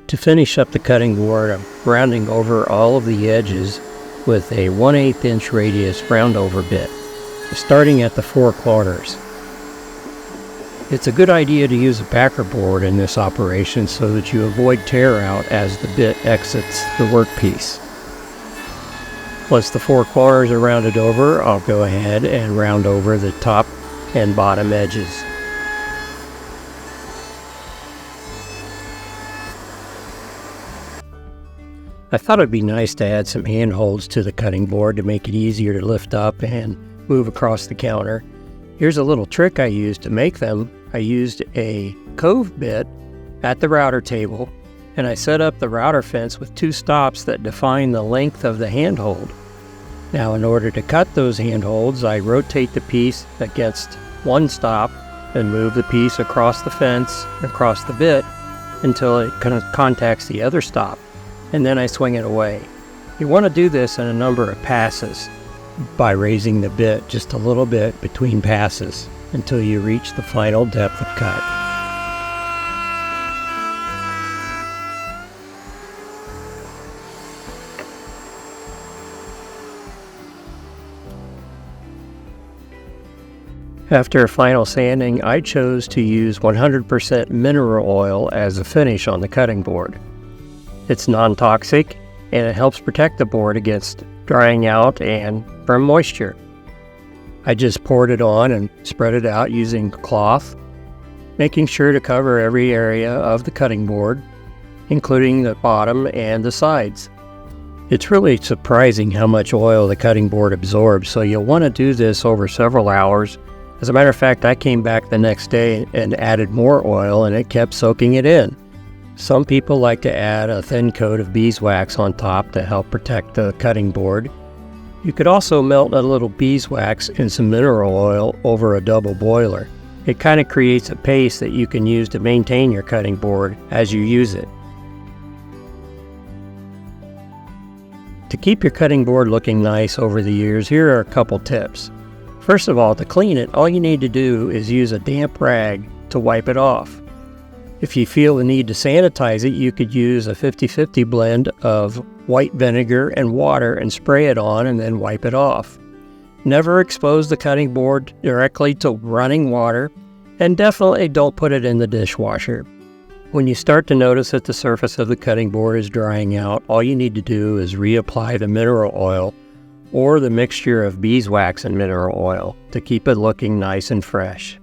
To finish up the cutting board, I'm rounding over all of the edges with a 1/8 inch radius roundover bit, starting at the 4/4. It's a good idea to use a backer board in this operation so that you avoid tear out as the bit exits the workpiece. Once the 4/4 are rounded over, I'll go ahead and round over the top and bottom edges. I thought it'd be nice to add some handholds to the cutting board to make it easier to lift up and move across the counter. Here's a little trick I used to make them. I used a cove bit at the router table, and I set up the router fence with 2 stops that define the length of the handhold. Now, in order to cut those handholds, I rotate the piece against one stop and move the piece across the fence, across the bit, until it contacts the other stop, and then I swing it away. You want to do this in a number of passes by raising the bit just a little bit between passes until you reach the final depth of cut. After final sanding, I chose to use 100% mineral oil as a finish on the cutting board. It's non-toxic and it helps protect the board against drying out and from moisture. I just poured it on and spread it out using cloth, making sure to cover every area of the cutting board, including the bottom and the sides. It's really surprising how much oil the cutting board absorbs, so you'll want to do this over several hours. As a matter of fact, I came back the next day and added more oil, and it kept soaking it in. Some people like to add a thin coat of beeswax on top to help protect the cutting board. You could also melt a little beeswax and some mineral oil over a double boiler. It kind of creates a paste that you can use to maintain your cutting board as you use it. To keep your cutting board looking nice over the years, here are a couple tips. First of all, to clean it, all you need to do is use a damp rag to wipe it off. If you feel the need to sanitize it, you could use a 50-50 blend of white vinegar and water and spray it on and then wipe it off. Never expose the cutting board directly to running water, and definitely don't put it in the dishwasher. When you start to notice that the surface of the cutting board is drying out, all you need to do is reapply the mineral oil or the mixture of beeswax and mineral oil to keep it looking nice and fresh.